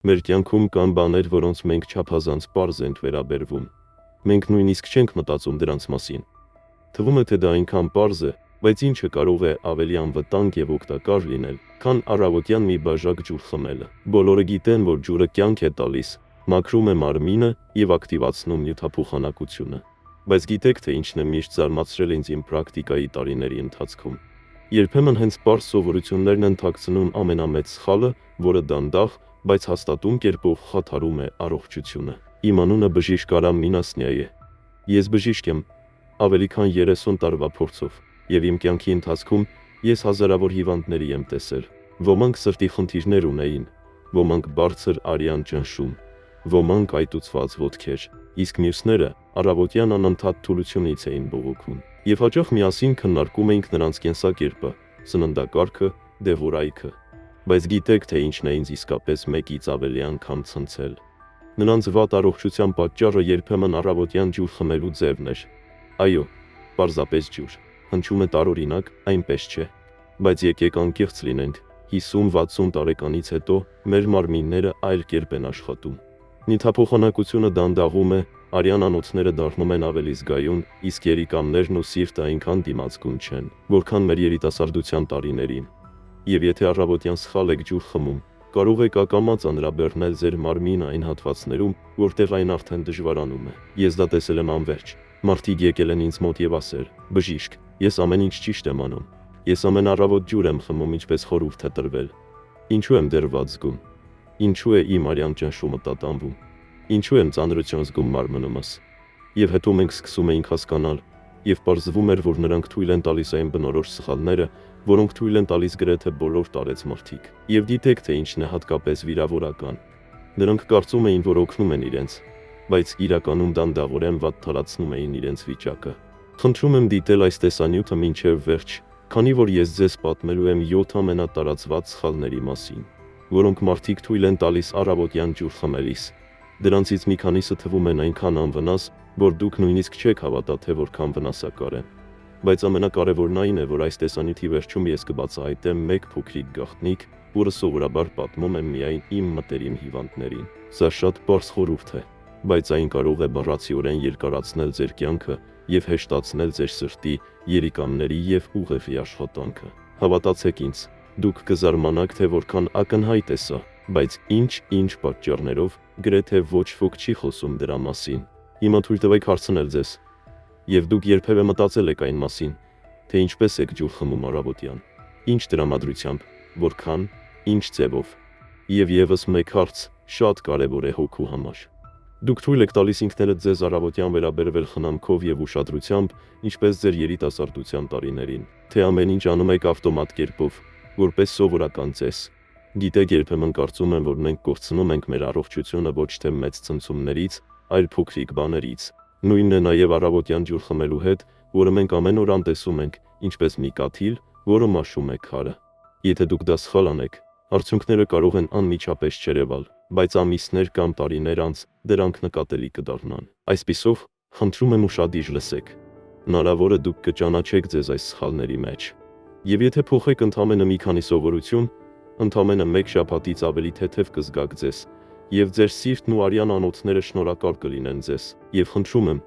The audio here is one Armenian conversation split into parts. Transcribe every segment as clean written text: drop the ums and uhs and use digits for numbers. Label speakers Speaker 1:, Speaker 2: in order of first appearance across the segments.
Speaker 1: Մեր կյանքում կան բաներ, որոնց մենք չափազանց պարզ ենք վերաբերվում։ Մենք նույնիսկ չենք մտածում դրանց մասին։ Թվում է, թե դա այնքան պարզ է, բայց ինչը կարող է ավելի անվտանգ եւ օգտակար լինել, քան առավոտյան մի բաժակ ջուր խմելը։ Բոլորը գիտեն, որ ջուրը կյանք է տալիս, մաքրում է մարմինը եւ ակտիվացնում նյութափոխանակությունը։ Բայց գիտեք, թե ինչն է միշտ զարմացրել ինձ իմ պրակտիկայի տարիների ընթացքում։ Երբեմն հենց պարզ սովորություններն են թաքցնում ամենամեծ սխալը, որը դանդաղ, բայց հաստատուն կերպով խաթարում է առողջությունը։ Իմ անունը բժիշկ Արամ Մինասնիա է։ Ես բժիշկ եմ ավելի քան 30 տարվա փորձով, եւ իմ կյանքի ընթացքում ես հազարավոր հիվանդների եմ տեսել։ Ոմանք սրտի խնդիրներ ունեին, ոմանք բարձր արյան ճնշում, ոմանք այտուցված ոտքեր, իսկ մյուսները առավոտյան անընդհատ թուլությունից էին բողոքում։ Եվ հաճախ միասին քննարկում էինք նրանց կենսակերպը, սննդակարգը, դեղորայքը։ Բայց գիտեք, թե ինչն է ինձ իսկապես մեկից ավելի անգամ ցնցել։ Նրանց վատ առողջության պատճառը երբեմն առավոտյան ջուր խմելու ձևն էր։ Այո, պարզապես ջուր։ Հնչում է տարօրինակ, այնպես չէ։ Բայց եկեք անկեղծ լինենք, 50-60 տարեկանից հետո մեր մարմինները այլ կերպ են աշխատում։ Նյութափոխանակությունը դանդաղում է, արյան անոթները դառնում են ավելի զգայուն, իսկ երիկամներն ու սիրտը այնքան դիմացկուն չեն, որքան մեր երիտասարդության տարիներին։ Եվ եթե առավոտյան սխալ եք ջուր խմում, կարող եք ակամա ծանրաբեռնել ձեր մարմինը այն հատվածներում, որտեղ այն արդեն դժվարանում է։ Ես դա տեսել եմ անվերջ։ Մարդիկ եկել են ինձ մոտ եւ ասել. «Բժիշկ, ես ամեն ինչ ճիշտ եմ անում։ Ես ամեն առավոտ ջուր եմ խմում, ինչպես խորհուրդ է տրվել։ Ինչու եմ դեռ վատ զգում։ Ինչու է իմ արյան ճնշումը տատանվում։ Ինչու եմ ծանրություն զգում մարմնումս»։ Եվ հետո մենք սկսում էինք հասկանալ, եւ պարզվում էր, որ նրանք թույլ են տալիս այն բնորոշ սխալները, որոնք թույլ են տալիս գրեթե բոլոր տարեց մարդիկ։ Եվ գիտեք, թե ինչն է հատկապես վիրավորական։ Նրանք կարծում էին, որ օգնում են իրենց, բայց իրականում դանդաղորեն վատ թալացնում էին իրենց վիճակը։ Խնդրում եմ դիտել այս տեսանյութը մինչև վերջ, քանի որ ես ձեզ պատմելու եմ 7 ամենատարածված սխալների մասին, որոնք մարդիկ թույլ են տալիս առավոտյան ջուր խմելիս։ Դրանցից մի քանիսը թվում են այնքան անվնաս, որ դուք նույնիսկ չեք հավատա, թե որքան վնասակար են։ Բայց ամենակարևորն այն է, որ այս տեսանյութի վերջում ես կբացահայտեմ մեկ փոքրիկ գաղտնիք, որը սովորաբար պատմում եմ միայն իմ մտերիմ հիվանդներին։ Սա շատ պարզ խորհուրդ է, բայց այն կարող է բառացիորեն երկարացնել ձեր կյանքը եւ հեշտացնել ձեր սրտի, երիկամների եւ ուղեղի աշխատանքը։ Հավատացեք ինձ, դուք կզարմանաք, թե որքան ակնհայտ է սա, բայց ինչ պատճառներով գրեթե ոչ ոք չի խոսում դրա մասին։ Հիմա թույլ տվեք հարցնել ձեզ. եւ դուք երբևէ մտածել եք այն մասին, թե ինչպես եք ջուր խմում առավոտյան։ Ինչ տրամադրությամբ, որքան, ինչ ձևով։ Եվ եւս մեկ հարց, շատ կարեւոր է հոգու համար։ Դուք թույլ եք տալիս ինքներդ ձեզ առավոտյան վերաբերվել խնամքով եւ ուշադրությամբ, ինչպես ձեր երիտասարդության տարիներին, թե ամեն ինչ անում եք ավտոմատ կերպով, որպես սովորական ծես։ Գիտեք, երբեմն կարծում եմ, որ մենք կորցնում ենք մեր առողջությունը ոչ թե մեծ ցնցումներից, այլ փոքրիկ բաներից։ Նույնն է նաեւ առավոտյան ջուր խմելու հետ, որը մենք ամեն օր անտեսում ենք, ինչպես մի կաթիլ, որը մաշում է քարը։ Եթե դուք դա սխալ անեք, արդյունքները կարող են անմիջապես չերևալ, բայց ամիսներ կամ տարիներ անց դրանք նկատելի կդառնան։ Այսպիսով, խնդրում եմ ուշադիր լսեք։ Հնարավոր է դուք կճանաչեք ձեզ այս սխալների մեջ։ Եվ եթե փոխեք ընդամենը մի քանի սովորություն, ընդամենը մեկ շաբաթից ավելի թեթև կզգաք ձեզ, եւ ձեր սիրտն ու արյան անոթները շնորհակալ կլինեն ձեզ։ Եվ խնդրում եմ,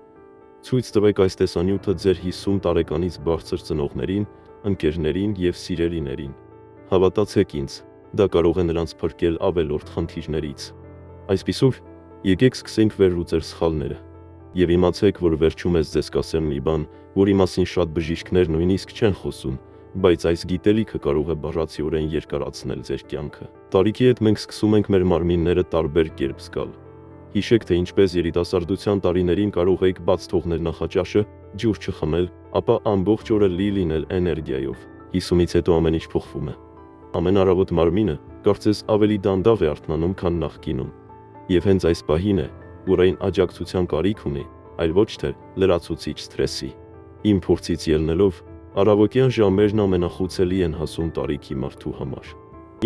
Speaker 1: ցույց տվեք այս տեսանյութը ձեր 50 տարեկանից բարձր ծնողներին, ընկերներին եւ սիրելիներին։ Հավատացեք ինձ, դա կարող է նրանց փրկել ավելորդ խնդիրներից։ Այսպիսով, եկեք սկսենք վերլուծել սխալները։ Եվ իմացեք, որ վերջում ես ձեզ կասեմ մի բան, որի մասին շատ բժիշկներ նույնիսկ չեն խոսում, բայց այս գիտելիքը կարող է բառացիորեն երկարացնել ձեր կյանքը։ Տարիքի հետ մենք սկսում ենք մեր մարմինները տարբեր կերպ զգալ։ Հիշեք, թե ինչպես երիտասարդության տարիներին կարող եք բաց թողնել նախաճաշը, ջուր չխմել, ապա ամբողջ օրը լի լինել էներգիայով։ 50-ից հետո ամեն ինչ փոխվում է։ Ամեն առավոտ մարմինը կարծես ավելի դանդաղ է արթնանում, քան նախկինում։ Եվ հենց այս պահին է, որ այն աջակցության կարիք ունի, այլ ոչ թե լրացուցիչ սթրեսի։ Իմ փորձից ելնելով, առավոտյան ժամերն ամենախոցելի են հասուն տարիքի մարդու համար։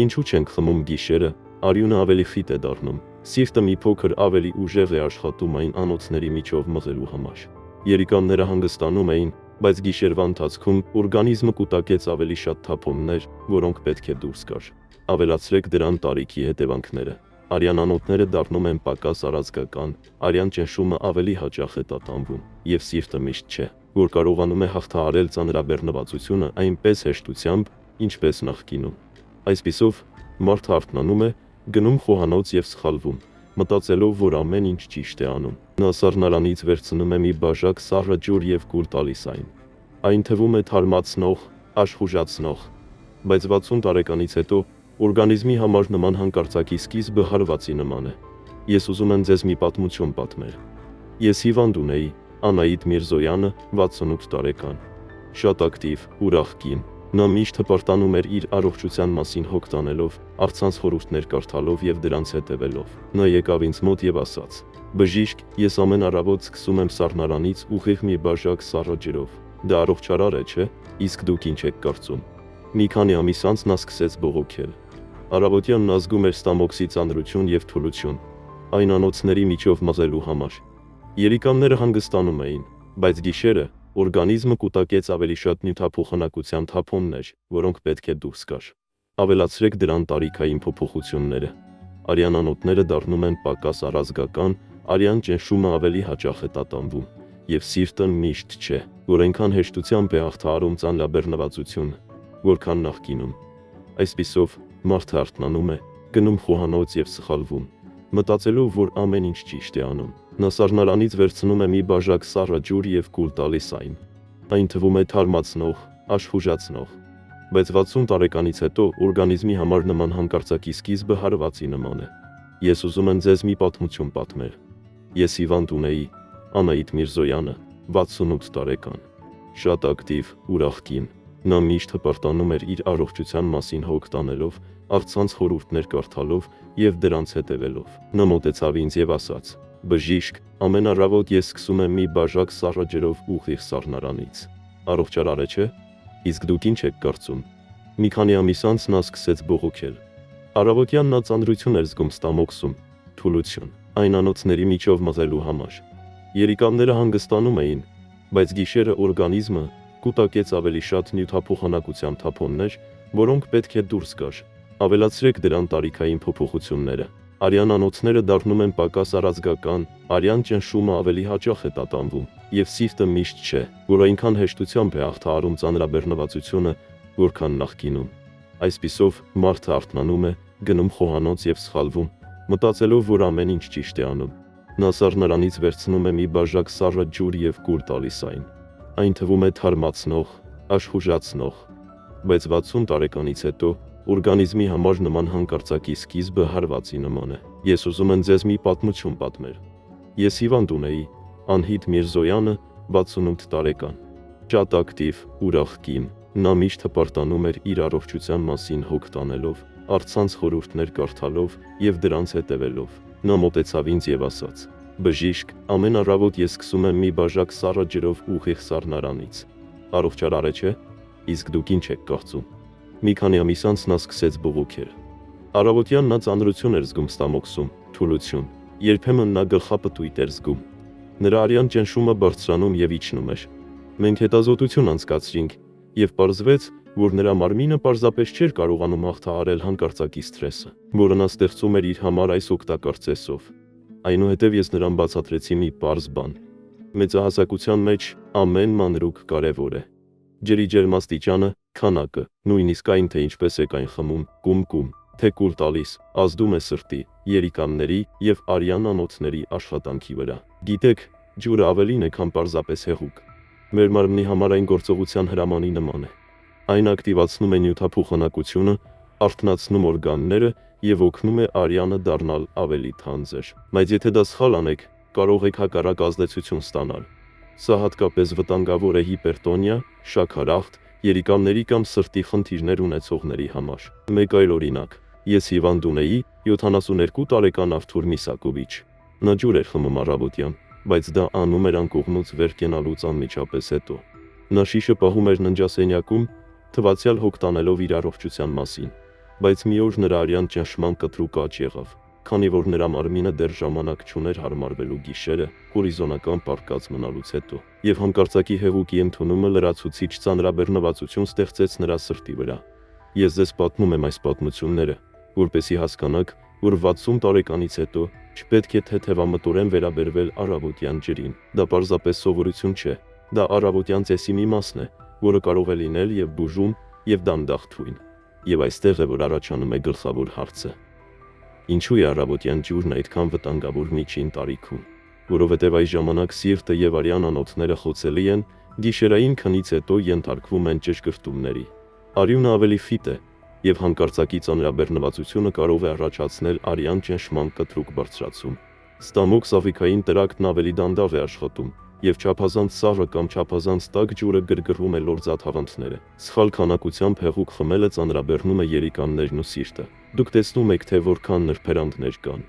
Speaker 1: Ինչու չենք խմում գիշերը, արյունը ավելի խիտ է դառնում, սիրտը մի փոքր ավելի ուժեղ է աշխատում այն անոթների միջով մղելու համար։ Երիկամները հանգստանում էին, բայց գիշերվա ընթացքում օրգանիզմը կուտակեց ավելի շատ թափոններ, որոնք պետք է դուրս գար։ Ավելացրեք դրան տարիքի հետևանքները։ Արյան անոթները դառնում են պակաս առազգական, արյան ճնշումը ավելի հաճախ է տատանվում, եւ սիրտը միշտ չէ, որ կարողանում է հաղթահարել ծանրաբեռնվածությունը այնպես հեշտությամբ, ինչպես նախկինում։ Այսպիսով, մարդը արթնանում է, գնում խոհանոց եւ սխալվում, մտածելով, որ ամեն ինչ ճիշտ է անում։ Նա սառնարանից վերցնում է մի բաժակ սառը ջուր եւ կուլ տալիս այն։ Այն թվում է թարմացնող, աշխուժացնող, բայց 60 տարեկանից հետո օրգանիզմի համար նման հանկարծակի սկիզբը հարվածի նման է։ Ես ուզում եմ ձեզ մի պատմություն պատմել։ Ես հիվանդ ունեի, Անահիտ Միրզոյանը, 68 տարեկան, շատ ակտիվ, ուրախ կին։ Նա միշտ հպարտանում էր իր առողջության մասին հոգ տանելով, առցանց խորհուրդներ կարդալով եւ դրանց հետևելով։ Նա եկավ ինձ մոտ եւ ասաց. «Բժիշկ, ես ամեն առավոտ սկսում եմ սառնարանից ուղիղ մի բաժակ սառը ջրով։ Դա առողջարար է, չէ՞, իսկ դուք ինչ եք կարծում»։ Մի քանի ամիս անց նա սկսեց բողոքել։ Առավոտյան նա զգում էր ստամոքսի ծանրություն եւ թուլություն, այն անոթների միջով մազելու համար։ Երիկամները հանգստանում էին, բայց գիշերը օրգանիզմը կուտակեց ավելի շատ նյութափոխանակության թափոններ, որոնք պետք է դուրս գար։ Ավելացրեք դրան տարիքային փոփոխությունները։ Արյան անոթները դառնում են պակաս առազգական, արյան ճնշումը ավելի հաճախ է տատանվում, եւ սիրտը միշտ չէ, որ այնքան հեշտությամբ է հաղթահարում ծանրաբեռնվածությունը, որքան նախկինում։ Այսպիսով, մարդը արթնանում է, գնում խոհանոց եւ սխալվում, մտածելով, որ ամեն ինչ ճիշտ է անում։ Նա սառնարանից վերցնում է մի բաժակ սառը ջուր եւ կուլ տալիս այն։ Այն թվում է թարմացնող, աշխուժացնող, բայց 60 տարեկանից հետո օրգանիզմի համար նման հանկարծակի սկիզբը հարվածի նման է։ Ես ուզում եմ ձեզ մի պատմություն պատմել։ Ես հիվանդ ունեի, Անահիտ Միրզոյանը, 68 տարեկան, շատ ակտիվ, ուրախ կին։ Նա միշտ հպարտանում էր իր առողջության մասին հոգ տանելով, առցանց խորհուրդներ կարդալով եւ դրանց հետևելով։ Նա մոտեցավ ինձ եւ ասաց. «Բժիշկ, ամեն առավոտ ես սկսում եմ մի բաժակ սառը ջրով ուղիղ սառնարանից։ Առողջարար է, չէ՞, իսկ դուք ինչ եք կարծում»։ Մի քանի ամիս անց նա սկսեց բողոքել։ Առավոտյան նա ծանրություն էր զգում ստամոքսում, թուլություն, այն անոթների միջով մազելու համար։ Երիկամները հանգստանում էին, բայց գիշերը օրգանիզմը կուտակեց ավելի շատ նյութափոխանակության թափոններ, որոնք պետք է դուրս գար։ Ավելացրեք դրան տարիքային փոփոխությունները։ Արյան անոթները դառնում են պակաս առազգական, արյան ճնշումը ավելի հաճախ է տատանվում, եւ սիրտը միշտ չէ, որ այնքան հեշտությամբ է հաղթահարում ծանրաբեռնվածությունը, որքան նախկինում։ Այսպիսով, մարդը արթնանում է, գնում խոհանոց եւ սխալվում, մտածելով, որ ամեն ինչ ճիշտ է անում։ Նա սառնարանից վերցնում է մի բաժակ սառը ջուր եւ կուլ տալիս այն։ Այն թվում է թարմացնող, աշխուժացնող, բայց 60 տարեկանից հետո օրգանիզմի համար նման հանկարծակի սկիզբը հարվածի նման է։ Ես ուզում եմ ձեզ մի պատմություն պատմել։ Ես հիվանդ ունեի, Անահիտ Միրզոյանը, 68 տարեկան, շատ ակտիվ, ուրախ կին։ Նա միշտ հպարտանում էր իր առողջության մասին հոգ տանելով, առցանց խորհուրդներ կարդալով եւ դրանց հետևելով։ Նա մոտեցավ ինձ եւ ասաց. «Բժիշկ, ամեն առավոտ ես սկսում եմ մի բաժակ սառը ջրով ուղիղ սառնարանից։ Առողջարար է, չէ՞, իսկ դուք ինչ եք կարծում»։ Մի քանի ամիս անց նա սկսեց բողոքել։ Առավոտյան նա ծանրություն էր զգում ստամոքսում, թուլություն, երբեմն նա գլխապտույտ էր զգում։ Նրա արյան ճնշումը բարձրանում եւ իջնում էր։ Մենք հետազոտություն անցկացրինք եւ պարզվեց, որ նրա մարմինը պարզապես չէր կարողանում հաղթահարել հանկարծակի սթրեսը, որը նա ստեղծում էր իր համար այս օգտակար ծեսով։ Այնուհետև ես նրան բացատրեցի մի պարզ բան. մեծահասակության մեջ ամեն մանրուք կարևոր է։ Ջրի ջերմաստիճանը, քանակը, նույնիսկ այն, թե ինչպես եք այն խմում, կում, թե կուլ տալիս, ազդում է սրտի, երիկամների եւ արյան անոթների աշխատանքի վրա։ Գիտեք, ջուրը ավելին է, քան պարզապես հեղուկ։ Մեր մարմնի համար այն գործողության հրամանի նման է։ Այն ակտիվացնում է նյութափոխանակությունը, արթնացնում օրգանները եւ օգնում է արյանը դառնալ ավելի թանձր։ Բայց եթե դա սխալ անեք, կարող եք հակառակ ազդեցություն ստանալ։ Սա հատկապես վտանգավոր է հիպերտոնիա, շաքարախտ, երիկամների կամ սրտի խնդիրներ ունեցողների համար։ Մեկ այլ օրինակ. ես հիվանդ ունեի 72 տարեկան Արթուր Միսակովիչ։ Նա ջուր էր խմում առավոտյան, բայց դա անում էր անկողնուց վեր կենալուց անմիջապես հետո։ Նա շիշը պահում էր ննջասենյակում, թվացյալ հոգ տանելով իր առողջության մասին, բայց մի օր նրա արյան ճնշման կտրուկ աճ եղավ, քանի որ նրա մարմինը դեռ ժամանակ չուներ հարմարվելու գիշերը հորիզոնական պառկած մնալուց հետո, եւ հանկարծակի հեղուկի ընդունումը լրացուցիչ ծանրաբեռնվածություն ստեղծեց նրա սրտի վրա։ Ես ձեզ պատմում եմ այս պատմությունները, որպեսզի հասկանաք, որ 60 տարեկանից հետո չպետք է թեթևամտորեն վերաբերվել առավոտյան ջրին։ Դա պարզապես սովորություն չէ, դա առավոտյան ծեսի մի մասն է, որը կարող է լինել եւ բուժում, եւ դանդաղ թույն։ Եվ այստեղ է, որ առաջանում է գլխավոր հարցը. ինչու է առավոտյան ջուրն այդքան վտանգավոր միջին տարիքում։ Որովհետև այս ժամանակ սիրտը եւ արյան անոթները խոցելի են, գիշերային քնից հետո ենթարկվում են ճշգրտումների։ Արյունը ավելի ֆիտ է, եւ հանկարծակի ծանրաբեռնվածությունը կարող է առաջացնել արյան ճնշման կտրուկ բարձրացում։ Ստամոք սավիկային տրակտն ավելի դանդաղ է աշխատում, եւ չափազանց սառը կամ չափազանց տաք ջուրը գրգռում է լորձաթաղանթները։ Սխալ քանակությամբ հեղուկ խմելը ծանրաբեռնում է երիկամներն ու սիրտը։ Դուք տեսնում եք, թե որքան նրբերանդներ կան։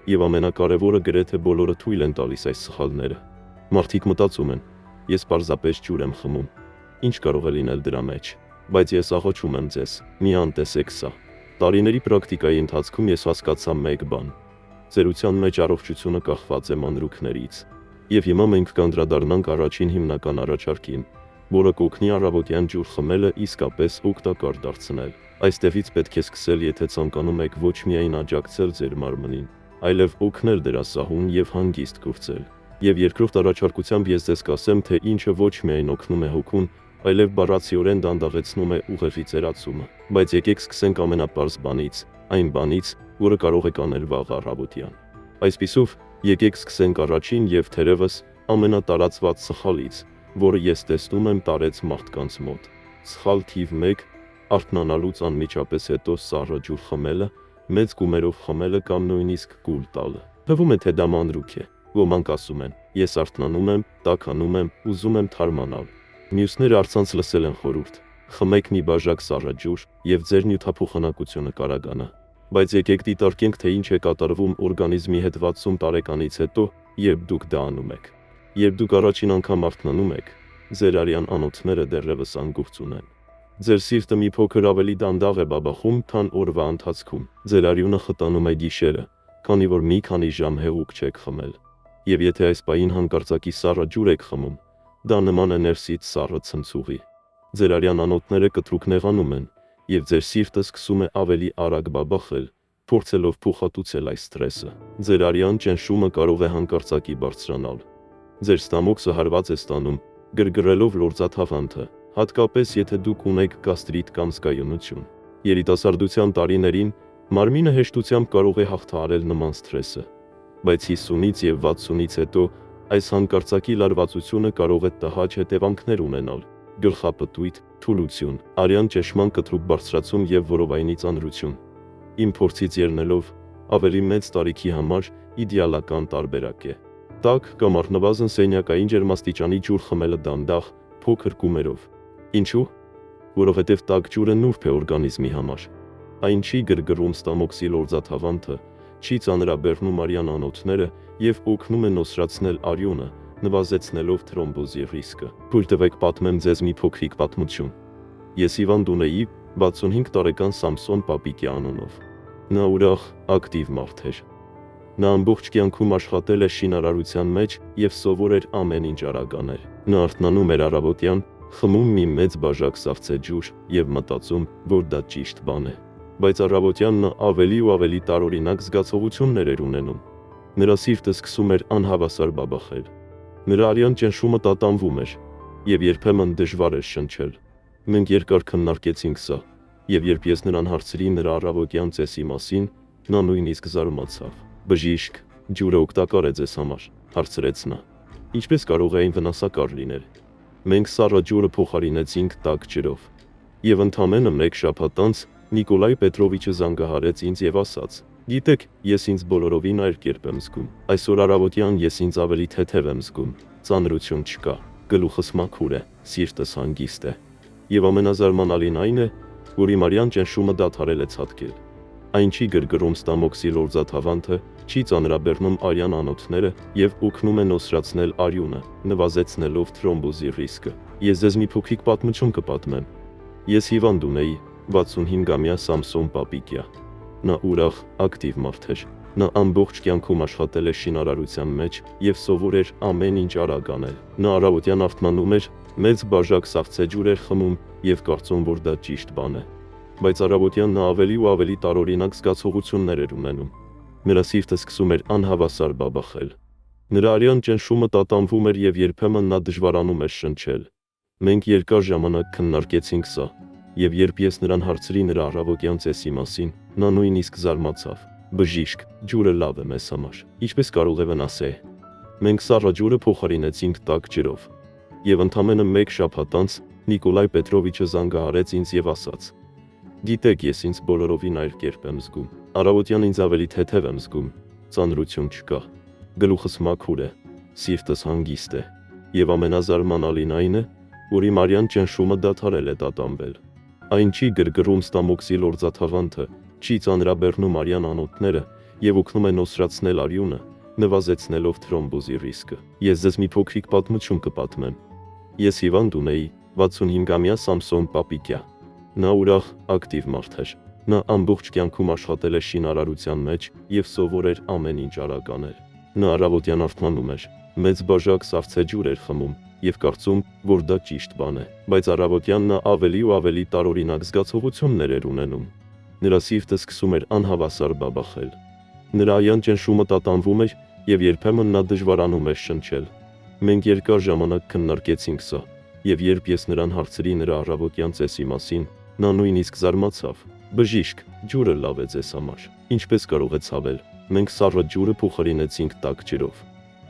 Speaker 1: Եվ ամենակարևորը, գրեթե բոլորը թույլ են տալիս այս սխալները։ Մարդիկ մտածում են. ես պարզապես ջուր եմ խմում, ինչ կարող է լինել դրա մեջ։ Բայց ես աղոթում եմ ձեզ, մի անտեսեք սա։ Տարիների պրակտիկայի ընթացքում ես հասկացա մեկ բան. ծերության մեջ առողջությունը կախված է մանրուքներից։ Եվ հիմա մենք կանդրադառնանք առաջին հիմնական առաջարկին, որը կօգնի առավոտյան ջուր խմելը իսկապես օգտակար դարձնել։ Այստեղից պետք է սկսել, եթե ցանկանում եք ոչ միայն աջակցել ձեր մարմնին, այլև օգնել դրա սահուն եւ հանգիստ գործել։ Եվ երկրորդ առաջարկությամբ ես ձեզ կասեմ, թե ինչը ոչ միայն օգնում է հոգուն, այլև բառացիորեն դանդաղեցնում է ուղեղի ծերացումը։ Բայց եկեք սկսենք ամենապարզ բանից, այն բանից, որը կարող եք անել վաղ առավոտյան։ Այսպիսով, եկեք սկսենք առաջին եւ թերևս ամենատարածված սխալից, որը ես տեսնում եմ տարեց մարդկանց մոտ։ Սխալ թիվ 1. Արթնանալուց անմիջապես հետո սառը ջուր խմելը, մեծ գումերով խմելը կամ նույնիսկ կուլ տալը։ Թվում է, թե դա մանրուք է։ Ոմանք ասում են. ես արթնանում եմ, տաքանում եմ, ուզում եմ թարմանալ։ Մյուսները առցանց լսել են խորհուրդ. խմեք մի բաժակ սառը ջուր, եւ ձեր նյութափոխանակությունը կարագանա։ Բայց եկեք դիտարկենք, թե ինչ է կատարվում օրգանիզմի հետ 60 տարեկանից հետո, երբ դուք դա անում եք։ Երբ դուք առաջին անգամ արթնանում եք, ձեր արյան անոթները դեռևս անգուրծ ունեն։ Ձեր սիրտը մի փոքր ավելի դանդաղ է բաբախում, քան օրվա ընթացքում։ Ձեր արյունը խտանում է գիշերը, քանի որ մի քանի ժամ հեղուկ չեք խմել։ Եվ եթե այս պահին հանկարծակի սառը ջուր եք խմում, դա նման է ներսից սառը ցնցուղի։ Ձեր արյան անոթները կտրուկ նեղանում են, եւ ձեր սիրտը սկսում է ավելի արագ բաբախել, փորձելով փոխհատուցել այս սթրեսը։ Ձեր արյան ճնշումը կարող է հանկարծակի բարձրանալ։ Ձեր ստամոքսը հարված է ստանում, գրգռելով լորձաթաղանթը, հատկապես եթե դուք ունեք գաստրիտ կամ զգայունություն։ Երիտասարդության տարիներին մարմինը հեշտությամբ կարող է հաղթահարել նման սթրեսը, բայց 50-ից եւ 60-ից հետո այս հանկարծակի լարվածությունը կարող է տհաճ հետևանքներ ունենալ՝ գլխապտույտ, թուլություն, արյան ճնշման կտրուկ բարձրացում եւ որովայնի ծանրություն։ Իմ փորձից ելնելով, ավելի մեծ տարիքի համար իդեալական տարբերակ է տաք կամ առնվազն սենյակային ջերմաստիճանի ջուր խմելը դանդաղ, փոքր գումերով։ Ինչու՞։ Որովհետև տաք ջուրը նուրբ է օրգանիզմի համար։ Այն չի գրգռում ստամոքսի լորձաթաղանթը, չի ծանրաբեռնում արյան անոթները եւ օգնում է նոսրացնել արյունը, նվազեցնելով թրոմբոզի ռիսկը։ Թույլ տվեք պատմեմ ձեզ մի փոքրիկ պատմություն։ Ես հիվանդ ունեի 65 տարեկան Սամսոն Պապիկի անունով։ Նա ուրախ, ակտիվ մարդ էր։ Նա ամբողջ կյանքում աշխատել է շինարարության մեջ եւ սովոր էր ամեն ինչ արագ անել։ Նա արթնանում էր առավոտյան, խմում մի մեծ բաժակ սառցե ջուր եւ մտածում, որ դա ճիշտ բան է։ Բայց առավոտյան նա ավելի ու ավելի տարօրինակ զգացողություններ էր ունենում։ Նրա սիրտը սկսում էր անհավասար բաբախել։ Նրա արյան ճնշումը տատանվում էր եւ երբեմն դժվար էր շնչել։ Մենք երկար քննարկեցինք սա, եւ երբ ես նրան հարցրի նրա առավոտյան ծեսի մասին, նա նույնիսկ զարմացավ։ Բժիշկ, ջուրը օգտակար է ձեզ համար, հարցրեց նա։ Ինչպես կարող է այն վնասակար լինել։ Մենք սառը ջուրը փոխարինեցինք տաք ջրով։ Եվ ընդամենը մեկ շաբաթ անց Նիկոլայ Պետրովիչը զանգահարեց ինձ եւ ասաց. «Գիտեք, ես ինձ բոլորովին այլ կերպ եմ զգում։ Այսօր առավոտյան ես ինձ ավելի թեթև եմ զգում, ծանրություն չկա, գլուխս մաքուր է, սիրտս հանգիստ է։ Եվ ամենազարմանալին այն է, որ իմ արյան ճնշումը դադարել է ցատկել։ Այն չի գրգռում ստամոքսի լորձաթաղանթը, չի ծանրաբեռնում արյան անոթները եւ օգնում է նոսրացնել արյունը, նվազեցնելով թրոմբոզի ռիսկը։ Ես ձեզ մի փոքրիկ պատմություն կպատմեմ։ Ես հիվանդ ունեի 65-ամյա Սամսոն Պապիկյա։ Նա ուրախ, ակտիվ մարդ էր։ Նա ամբողջ կյանքում աշխատել է շինարարության մեջ եւ սովոր էր ամեն ինչ արագ անել։ Նա առավոտյան արթնանում էր, մեծ բաժակ սառցե ջուր էր խմում եւ կարծում, որ դա ճիշտ բան է։ բայց առավոտյան նա ավելի ու ավելի տարօրինակ զգացողություններ էր ունենում։ Նրա սիրտը սկսում էր անհավասար բաբախել։ Նրա արյան ճնշումը տատանվում էր եւ երբեմն նա դժվարանում էր շնչել։ Մենք երկար ժամանակ քննարկեցինք սա, եւ երբ ես նրան հարցրի նրա առավոտյան ծեսի մասին, նա նույնիսկ զարմացավ։ Բժիշկ, ջուրը լավ է մեզ համար։ Ինչպես կարող է վնասել։ Մենք սառը ջուրը փոխարինեցինք տաք ջրով։ Եվ ընդամենը 1 շաբաթ անց Նիկոլայ Պետրովիչը զանգահարեց ինձ եւ ասաց. «Գիտեք, ես ինձ բոլորովին այլ կերպ եմ զգում։ Առավոտյան ինձ ավելի թեթև եմ զգում, ծանրություն չկա, գլուխս մաքուր է, սիրտս հանգիստ է, եւ ամենազարմանալին այն է, որ իմ արյան ճնշումը դադարել է տատանվել։ Այն չի գրգռում ստամոքսի լորձաթաղանթը, չի ծանրաբեռնում արյան անոթները եւ օգնում է նոսրացնել արյունը, նվազեցնելով թրոմբոզի ռիսկը։ Ես ձեզ մի փոքրիկ պատմություն կպատմեմ։ Ես հիվանդ ունեի 65-ամյա Սամսոն Պապիկյա։ Նա ուրախ, ակտիվ մարդ էր։ Նա ամբողջ կյանքում աշխատել է շինարարության մեջ եւ սովոր էր ամեն ինչ արագ անել։ Նա առավոտյան արթնանում էր, մեծ բաժակ սառցե ջուր էր խմում եւ կարծում, որ դա ճիշտ բան է, բայց առավոտյան նա ավելի ու ավելի տարօրինակ զգացողություններ էր ունենում։ Նրա սիրտը սկսում էր անհավասար բաբախել։ Նրա արյան ճնշումը տատանվում էր եւ երբեմն նա դժվարանում էր շնչել։ Մենք երկար ժամանակ քննարկեցինք սա, եւ երբ ես նրան հարցրի նրա առավոտյան ծեսի մասին, նա նույնիսկ զարմացավ։ Բժիշկ, ջուրը լավ է ձեզ համար։ Ինչպես կարող է ցավել։ Մենք սառը ջուրը փոխարինեցինք տաք ջրով։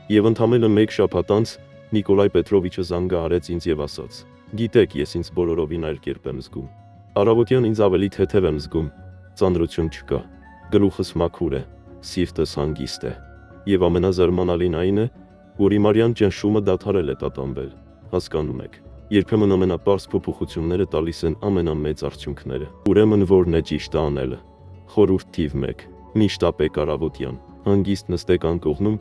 Speaker 1: Եվ ընդամենը 1 շաբաթ անց Նիկոլայ Պետրովիչը զանգահարեց ինձ եւ ասաց. «Գիտեք, ես ինձ բոլորովին այլ կերպ եմ զգում։ Առավոտյան ինձ ավելի թեթև եմ զգում, ծանրություն չկա, գլուխս մաքուր է, սիրտս հանգիստ է, եւ ամենազարմանալին այն է, որ իմ արյան ճնշումը դադարել է տատանվել։ Հասկանում եք, երբեմն ամենապարզ փոփոխությունները տալիս են ամենամեծ արդյունքները։ Ուրեմն որն է ճիշտը անելը։ Խորհուրդ թիվ 1. Միշտ ապեք առավոտյան, հանգիստ նստեք անկողնում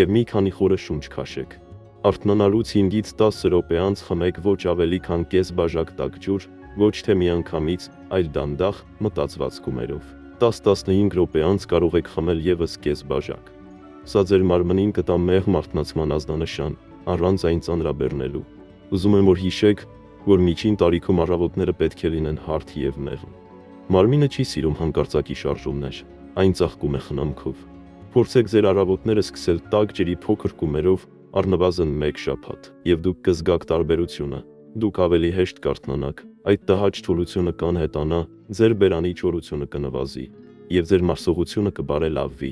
Speaker 1: եւ մի քանի խորը շունչ քաշեք։ Արթնանալուց 5-ից 10 րոպե անց խմեք ոչ ավելի քան կես բաժակ տաք ջուր, ոչ թե միանգամից, այլ դանդաղ, մտածված կումերով։ 10-15 րոպե անց կարող եք խմել եւս կես բաժակ։ Սա ձեր մարմնին կտա մեղմ արթնացման ազդանշան, առանց այն ծանրաբեռնելու։ Ուզում եմ որ հիշեք, որ միջին տարիքում առավոտները պետք է լինեն հարթ եւ մեղմ։ Մարմինը չի սիրում հանկարծակի շարժումներ, այն ծաղկում է խնամքով։ Փորձեք ձեր առավոտները սկսել տաք ջրի փոքր կումերով առնվազն 1 շաբաթ, եւ դուք կզգաք տարբերությունը։ Դուք ավելի հեշտ կարթնանաք, այդ տհաճ թուլությունը կանհետանա, ձեր բերանի չորությունը կնվազի, եւ ձեր մարսողությունը կբարելավվի։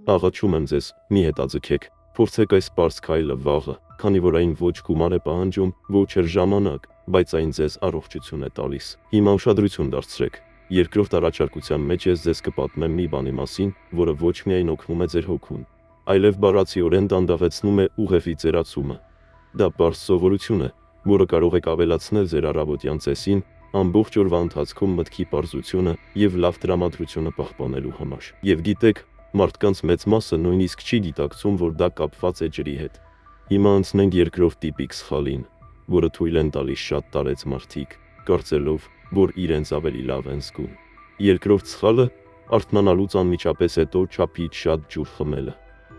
Speaker 1: Աղաչում եմ ձեզ, մի հետաձգեք, փորձեք այս պարզ քայլը վաղը, քանի որ այն ոչ գումար է պահանջում, ոչ էլ ժամանակ, բայց այն ձեզ առողջություն է տալիս։ Հիմա ուշադրություն դարձրեք։ Երկրորդ առաջարկության մեջ ես ձեզ կպատմեմ մի բանի մասին, որը ոչ միայն օգնում է ձեր հոգուն, այլև բառացիորեն դանդաղեցնում է ուղեղի ծերացումը։ Դա պարզ սովորություն է, որը կարող եք ավելացնել ձեր առավոտյան ծեսին ամբողջ օրվա ընթացքում մտքի պարզությունը եւ լավ տրամադրությունը պահպանելու համար։ Եվ գիտեք, մարդկանց մեծ մասը նույնիսկ չի գիտակցում, որ դա կապված է ջրի հետ։ Հիմա անցնենք երկրորդ տիպիկ սխալին, որը թույլ են տալիս շատ տարեց մարդիկ, կարծելով, որ իրենց ավելի լավ են զգում։ Երկրորդ սխալը արթնանալուց անմիջապես հետո չափից շատ ջուր խմելը։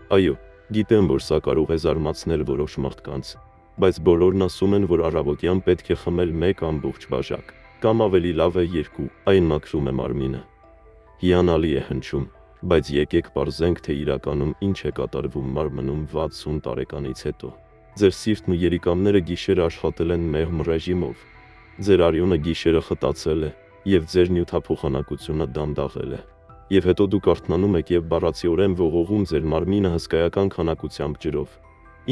Speaker 1: Այո, գիտեմ, որ սա կարող է զարմացնել որոշ մարդկանց, բայց բոլորն ասում են, որ առավոտյան պետք է խմել 1 ամբողջ բաժակ, կամ ավելի լավ է 2, այն մաքրում է մարմինը։ Հիանալի է հնչում, բայց եկեք պարզենք, թե իրականում ինչ է կատարվում մարմնում 60 տարեկանից հետո։ Ձեր սիրտն ու երիկամները գիշերը աշխատել են մեղմ ռեժիմով։ Ձեր արյունը գիշերը խտացել է, եւ ձեր նյութափոխանակությունը դանդաղել է։ Եվ հետո դուք արթնանում եք եւ բառացիորեն ողողում ձեր մարմինը հսկայական քանակությամբ ջրով։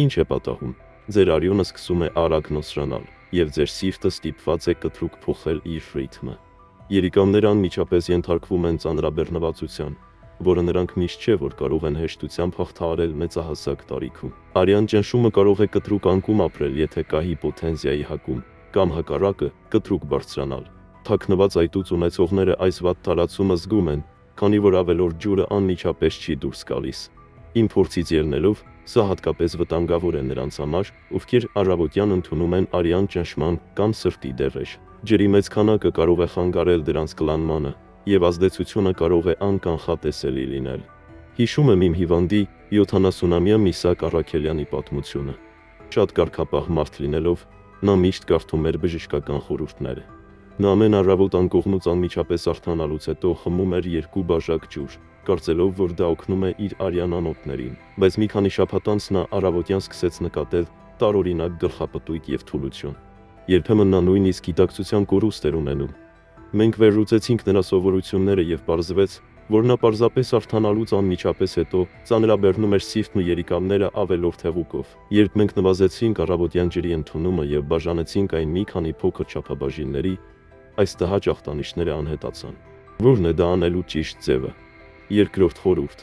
Speaker 1: Ինչ է պատահում։ Ձեր արյունը սկսում է արագ նոսրանալ, եւ ձեր սիրտը ստիպված է կտրուկ փոխել իր ռիթմը։ Երիկամները անմիջապես ենթարկվում են ծանրաբեռնվածության, որը նրանք միշտ չէ, որ կարող են հեշտությամբ հաղթահարել մեծահասակ տարիքում։ Արյան ճնշումը կարող է կտրուկ անկում ապրել, եթե կա հիպոթենզիայի հակում, կամ հակառակը, կտրուկ բարձրանալ։ Թաքնված այտուց ունեցողները այս վատ տարածումը զգում են, քանի որ ավելորդ ջուրը անմիջապես չի դուրս գալիս։ Իմ փորձից ելնելով, սա հատկապես վտանգավոր է նրանց համար, ովքեր առավոտյան ընդունում են արյան ճնշման կամ սրտի դեղեր։ Ջրի մեծ քանակը կարող է խանգարել դրանց կլանմանը, եւ ազդեցությունը կարող է անկանխատեսելի լինել։ Հիշում եմ իմ հիվանդի 70-ամյա Միսակ Առաքելյանի պատմությունը։ Շատ կարգապահ մարդ լինելով, նա միշտ կարդում էր բժշկական խորհուրդները։ Նա ամեն առավոտ անկողնուց անմիջապես արթնանալուց հետո խմում էր 2 բաժակ ջուր, կարծելով, որ դա օգնում է իր արյան անոթներին, բայց մի քանի շաբաթ անց նա առավոտյան սկսեց նկատել տարօրինակ գլխապտույտ և թուլություն։ Երբեմն նա նույնիսկ գիտակցության կորուստ էր ունենում։ Մենք վերլուծեցինք նրա սովորությունները և պարզվեց, որ նա պարզապես արթնանալուց անմիջապես հետո ծանրաբեռնում էր սիրտն ու երիկամները ավելորդ հեղուկով։ Երբ մենք նվազեցինք առավոտյան ջրի ընդունումը և բաժանեցինք այն մի քանի փոքր չափաբաժինների, այս տհաճ ախտանիշները անհետացան։ Ո՞րն է դա անելու ճիշտ ձևը։ Երկրորդ խորհուրդ.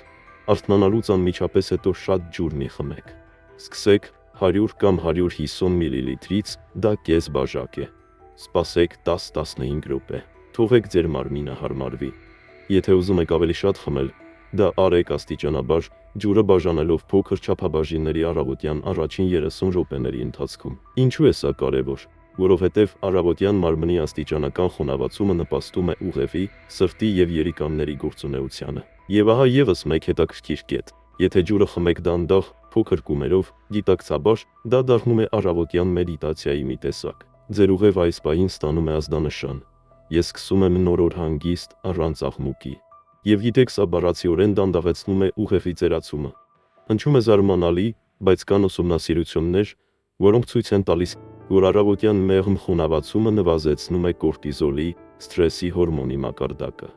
Speaker 1: արթնանալուց անմիջապես հետո շատ ջուր մի խմեք։ Սկսեք 100 կամ 150 մլ-ից, դա կես բաժակ է։ Սպասեք 10-15 րոպե։ Թողեք ձեր մարմինը հարմարվի։ Եթե ուզում եք ավելի շատ խմել, դա արեք աստիճանաբար, ջուրը բաժանելով փոքր չափաբաժինների առավոտյան առաջին 30 րոպեների ընթացքում։ Ինչու է սա կարևոր։ Որովհետև առավոտյան մարմնի աստիճանական խոնավացումը նպաստում է ուղեղի, սրտի և երիկամների գործունեությանը։ Եվ ահա ևս մեկ հետաքրքիր կետ. եթե ջուրը խմեք դանդաղ, փոքր կումերով, գիտակցաբար, դա դառնում է առավոտյան մեդիտացիայի մի տեսակ։ Ձեր ուղեղը այս պահին ստանում է ազդանշան. ես սկսում եմ նոր օր հանգիստ, առանց աղմուկի։ Եվ գիտեք, սա բառացիորեն դանդաղեցնում է ուղեղի ծերացումը։ Հնչում է զարմանալի, բայց կան ուսումնասիրություններ, որոնք ցույց են տալիս, որ առավոտյան մեղմ խոնավացումը նվազեցնում է կորտիզոլի, սթրեսի հորմոնի մակարդակը։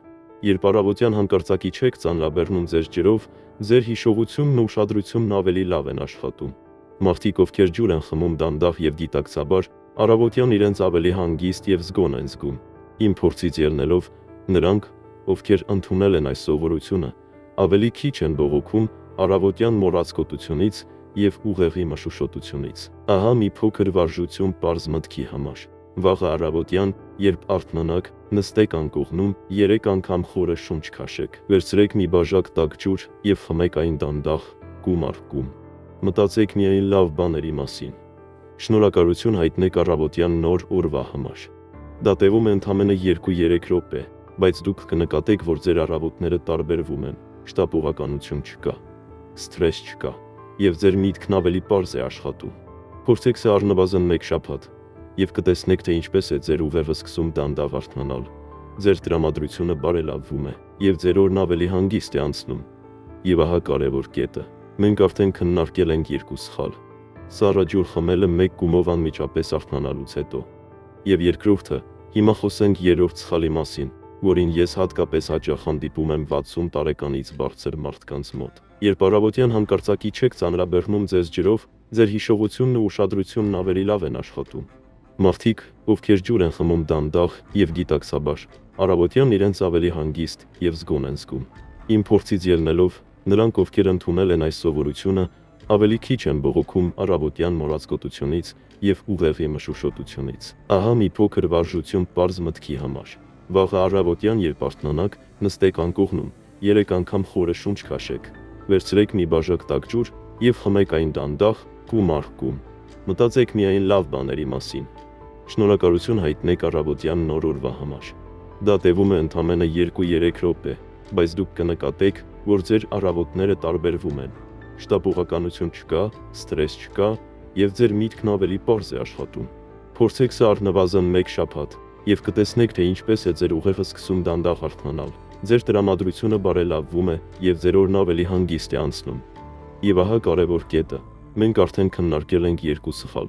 Speaker 1: Երբ առավոտյան հանկարծակի չեք ծանրաբեռնում ձեր ջրով, ձեր հիշողությունն ու ուշադրությունն ավելի լավ են աշխատում։ Մարդիկ, ովքեր ջուր են խմում դանդաղ և գիտակցաբար, առավոտյան իրենց ավելի հանգիստ և զգոն են զգում։ Իմ փորձից ելնելով, նրանք, ովքեր ընդունել են այս սովորությունը, ավելի քիչ են բողոքում առավոտյան մոռացկոտությունից և ուղեղի մշուշոտությունից։ Ահա մի փոքր վարժություն պարզ մտքի համար։ Վաղը առավոտյան, երբ արթնանաք, նստեք անկողնում, 3 անգամ խորը շունչ քաշեք։ Վերցրեք մի բաժակ տաք ջուր և խմեք այն դանդաղ, կում առ կում։ Մտածեք միայն լավ բաների մասին։ Շնորհակալություն հայտնեք առավոտյան նոր օրվա համար։ Դա տևում է ընդամենը 2-3 րոպե, բայց դուք կնկատեք, որ ձեր առավոտները տարբերվում են, շտապողականություն չկա, սթրես չկա, և ձեր միտքն ավելի պարզ է աշխատում։ Փորձեք սա առնվազն 1 շաբաթ, և կտեսնեք, թե ինչպես է ձեր ուղեղը սկսում դանդաղ արթնանալ, ձեր տրամադրությունը բարելավվում է, և ձեր օրն ավելի հանգիստ է անցնում։ Եվ ահա կարևոր կետը. մենք արդեն քննարկել ենք 2 սխալ։ Սառը ջուր խմելը 1 կումով անմիջապես արթնանալուց հետո։ Եվ երկրորդը, հիմա խոսենք 3-րդ սխալի մասին, որին ես հատկապես հաճախ հանդիպում եմ 60 տարեկանից բարձր մարդկանց մոտ։ Երբ առավոտյան հանկարծակի չեք ծանրաբեռնում ձեզ ջրով, ձեր հիշողությունն ու ուշադրությունն ավելի լավ են աշխատում։ Մարդիկ, ովքեր ջուր են խմում դանդաղ և գիտակցաբար, առավոտյան իրենց ավելի հանգիստ և զգոն են զգում։ Իմ փորձից ելնելով, նրանք, ովքեր ընդունել են այս սովորությունը, ավելի քիչ են բողոքում առավոտյան մոռացկոտությունից և ուղեղի մշուշոտությունից։ Ահա մի փոքր վարժություն պարզ մտքի համար։ Վաղը առավոտյան, երբ արթնանաք, նստեք անկողնում, 3 անգամ խորը շունչ քաշեք։ Վերցրեք մի բաժակ տաք ջուր և խմեք այն դանդաղ, կում առ կում։ Մտածեք միայն լավ բաների մասին։ Շնորհակալություն հայտնեք առավոտյան նոր օրվա համար։ Դա տևում է ընդամենը 2-3 րոպե, բայց դուք կնկատեք, որ ձեր առավոտները տարբերվում են։ Շտապողականություն չկա, սթրես չկա, և ձեր միտքն ավելի պարզ է աշխատում։ Փորձեք սա առնվազն 1 շաբաթ, և կտեսնեք, թե ինչպես է ձեր ուղեղը սկսում դանդաղ արթնանալ, ձեր տրամադրությունը բարելավվում է, և ձեր օրն ավելի հանգիստ է անցնում։ Եվ ահա կարևոր կետը. մենք արդեն քննարկել ենք 2 սխալ։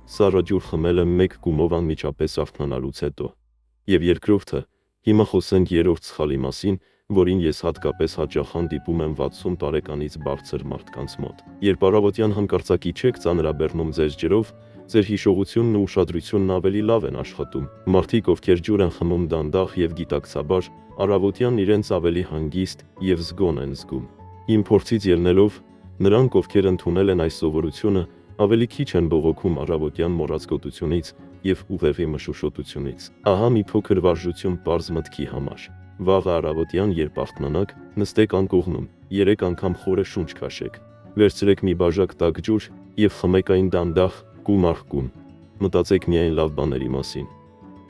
Speaker 1: Սառը ջուր խմելը 1 կումով անմիջապես արթնանալուց հետո։ Եվ երկրորդը, հիմա խոսենք 3-րդ սխալի մասին, որին ես հատկապես հաճախ հանդիպում եմ 60 տարեկանից բարձր մարդկանց մոտ։ Երբ առավոտյան հանկարծակի չեք ծանրաբեռնում ձեզ ջրով, ձեր հիշողությունն ու ուշադրությունն ավելի լավ են աշխատում։ Մարդիկ, ովքեր ջուր են խմում դանդաղ և գիտակցաբար, առավոտյան իրենց ավելի հանգիստ և զգոն են զգում։ Իմ փորձից ելնելով, նրանք, ովքեր ընդունել են այս սովորությունը, ավելի քիչ են բողոքում առավոտյան մոռացկոտությունից և ուղեղի մշուշոտությունից։ Ահա մի փոքր վարժություն պարզ մտքի համար։ Վաղը առավոտյան, երբ արթնանաք, նստեք անկողնում, 3 անգամ խորը շունչ քաշեք։ Վերցրեք մի բաժակ տաք ջուր և խմեք այն դանդաղ, կում առ կում։ Մտածեք միայն լավ բաների մասին։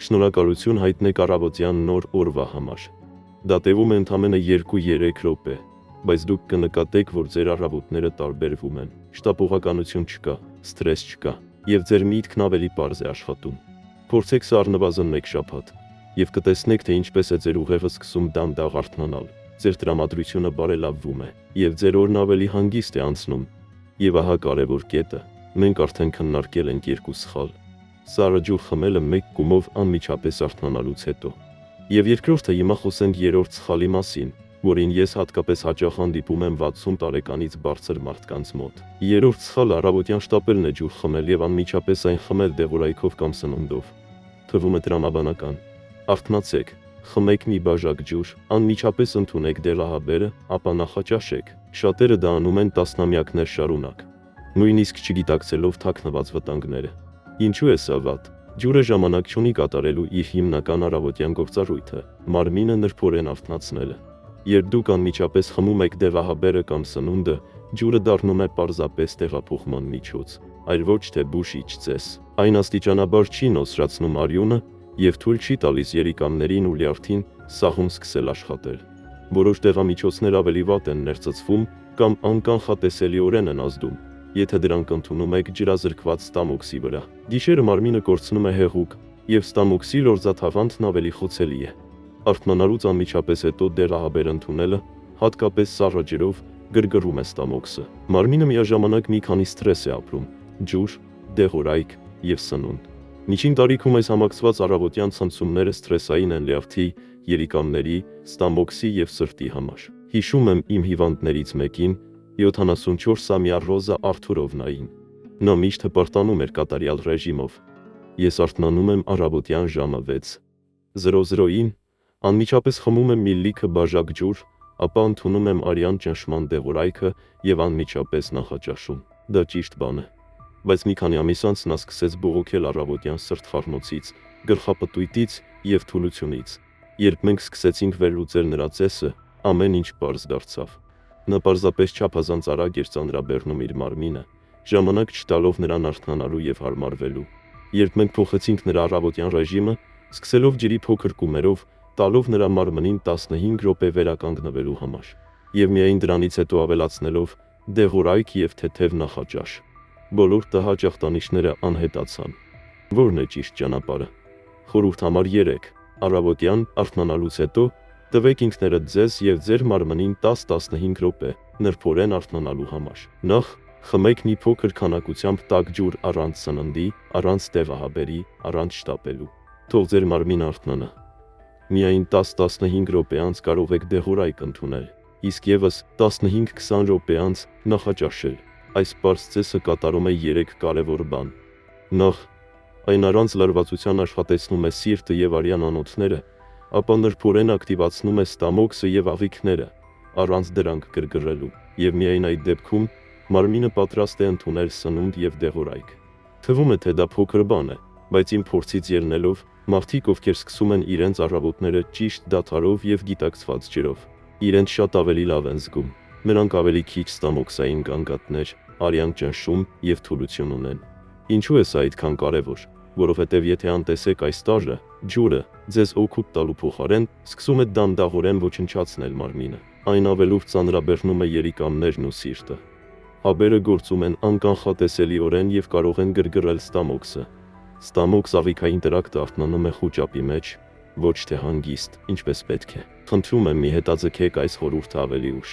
Speaker 1: Շնորհակալություն հայտնեք առավոտյան նոր օրվա համար։ Դա տևում է ընդամենը 2-3 րոպե, բայց դուք կնկատեք, որ ձեր առավոտները տարբերվում են։ Շտապողականություն չկա, սթրես չկա, և ձեր միտքն ավելի պարզ է աշխատում։ Փորձեք սա առնվազն 1 շաբաթ, եւ կտեսնեք, թե ինչպես է ձեր ուղեղը սկսում դանդաղ արթնանալ, ձեր տրամադրությունը բարելավվում է, եւ ձեր օրն ավելի հանգիստ է անցնում։ Եվ ահա կարևոր կետը, մենք արդեն քննարկել ենք 2 սխալ։ Սառը ջուր խմելը 1 կումով անմիջապես արթնանալուց հետո։ Եվ երկրորդը հիմա խոսենք 3-րդ սխալի մասին, որին ես հատկապես հաճախ հանդիպում եմ 60 տարեկանից բարձր մարդկանց մոտ։ 3-րդ սխալը առավոտյան շտապելն է ջուր խմել եւ անմիջապես այն խմել դեղորայքով կամ սնունդով։ Թվում է տրամաբանական։ Արթնացեք, խմեք մի բաժակ ջուր, անմիջապես ընդունեք դեղահաբերը, ապա նախաճաշեք։ Շատերը դա անում են տասնամյակներ շարունակ, նույնիսկ չգիտակցելով թաքնված վտանգները։ Ինչու է սա վատ։ Ջուրը ժամանակ չունի կատարելու իր հիմնական առավոտյան գործառույթը՝ մարմինը նրբորեն արթնացնելը։ Երբ դուք անմիջապես խմում եք դեղահաբերը կամ սնունդը, ջուրը դառնում է պարզապես տեղափոխման միջոց, այլ ոչ թե բուժիչ ծես։ Այն աստիճանաբար չի նոսրացնում արյունը եւ թույլ չի տալիս երիկամներին ու լյարդին սահուն սկսել աշխատել։ Որոշ դեղամիջոցներ ավելի վատ են ներծծվում կամ անկանխատեսելիորեն են ազդում, եթե դրանք ընդունում եք ջրազրկված ստամոքսի վրա։ Գիշերը մարմինը կորցնում է հեղուկ, եւ ստամոքսի լորձաթաղանթն ավելի խոցելի է։ Արթնանալուց անմիջապես հետո դեղահաբեր ընդունելը, հատկապես սառը ջրով, գրգռում է ստամոքսը։ Մարմինը միաժամանակ մի քանի սթրես է ապրում՝ ջուր, դեղորայք եւ սնունդ։ Միջին տարիքում այս համակցված առավոտյան ցնցումները սթրեսային են լյարդի, երիկամների, ստամոքսի եւ սրտի համար։ Հիշում եմ իմ հիվանդներից մեկին, 74-ամյա Ռոզա Արթուրովնային։ Նա միշտ հպարտանում էր կատարյալ ռեժիմով։ Ես արթնանում եմ առավոտյան ժամը 6:00-ին, անմիջապես խմում եմ մի լիքը բաժակ ջուր, ապա ընդունում եմ արյան ճնշման դեղորայքը եւ անմիջապես նախաճաշում։ Դա ճիշտ բան է։ Բայց մի քանի ամիս անց նա սկսեց բողոքել առավոտյան սրտխառնոցից, գլխապտույտից եւ թուլությունից։ Երբ մենք սկսեցինք վերլուծել նրա ծեսը, ամեն ինչ պարզ դարձավ։ Նա պարզապես չափազանց արագ էր ծանրաբեռնում իր մարմինը, ժամանակ չտալով նրան արթնանալու եւ հարմարվելու։ Երբ մենք փոխեցինք նրա առավոտյան ռեժիմը, սկսելով ջրի փոքր կումերով, տալով նրա մարմնին 15 րոպե վերականգնվելու համար, եւ միայն դրանից հետո ավելացնելով դեղորայք եւ թեթև նախաճաշ, բոլոր տհաճ ախտանիշները անհետացան։ Որն է ճիշտ ճանապարհը։ Խորհուրդ համար 3. Առավոտյան արթնանալուց հետո տվեք ինքներդ ձեզ եւ ձեր մարմնին 10-15 րոպե նրբորեն արթնանալու համար։ Նախ խմեք մի փոքր քանակությամբ տաք ջուր առանց սննդի, առանց դեղահաբերի, առանց շտապելու։ Թող ձեր մարմինը արթնանա։ Միայն 10-15 րոպե անց կարող եք դեղորայք ընդունել, իսկ եւս 15-20 րոպե անց նախաճաշել։ Այս պարզ ծեսը կատարում է 3 կարևոր բան։ Նախ, այն առանց լարվածության աշխատեցնում է սիրտը եւ արյան անոթները, ապա նրբորեն ակտիվացնում է ստամոքսը եւ աղիքները, առանց դրանք գրգռելու, եւ միայն այդ դեպքում մարմինը պատրաստ է ընդունել սնունդ եւ դեղորայք։ Թվում է, թե դա փոքր բան է, բայց իմ փորձից ելնելով, մարդիկ, ովքեր սկսում են իրենց առավոտները ճիշտ դադարով եւ գիտակցված ջրով, իրենց շատ ավելի լավ են զգում։ Նրանք ավելի քիչ ստամոքսային գանգատներ, արյան ճնշում եւ թուլություն ունեն։ Ինչու է սա այդքան կարևոր։ Որովհետև եթե անտեսեք այս տարրը, ջուրը, ձեզ օգուտ տալու փոխարեն, սկսում է դանդաղորեն ոչնչացնել մարմինը։ Այն ավելուր ծանրաբեռնում է երիկամներն ու սիրտը։ Հաբերը գործում են անկանխատեսելիորեն եւ կարող են գրգռել ստամոքսը։ Ստամոքս-աղիքային տրակտը արթնանում է խուճապի մեջ, ոչ թե հանգիստ, ինչպես պետք է։ Խնդրում եմ մի հետաձգեք այս խորհուրդը ավելի ուշ։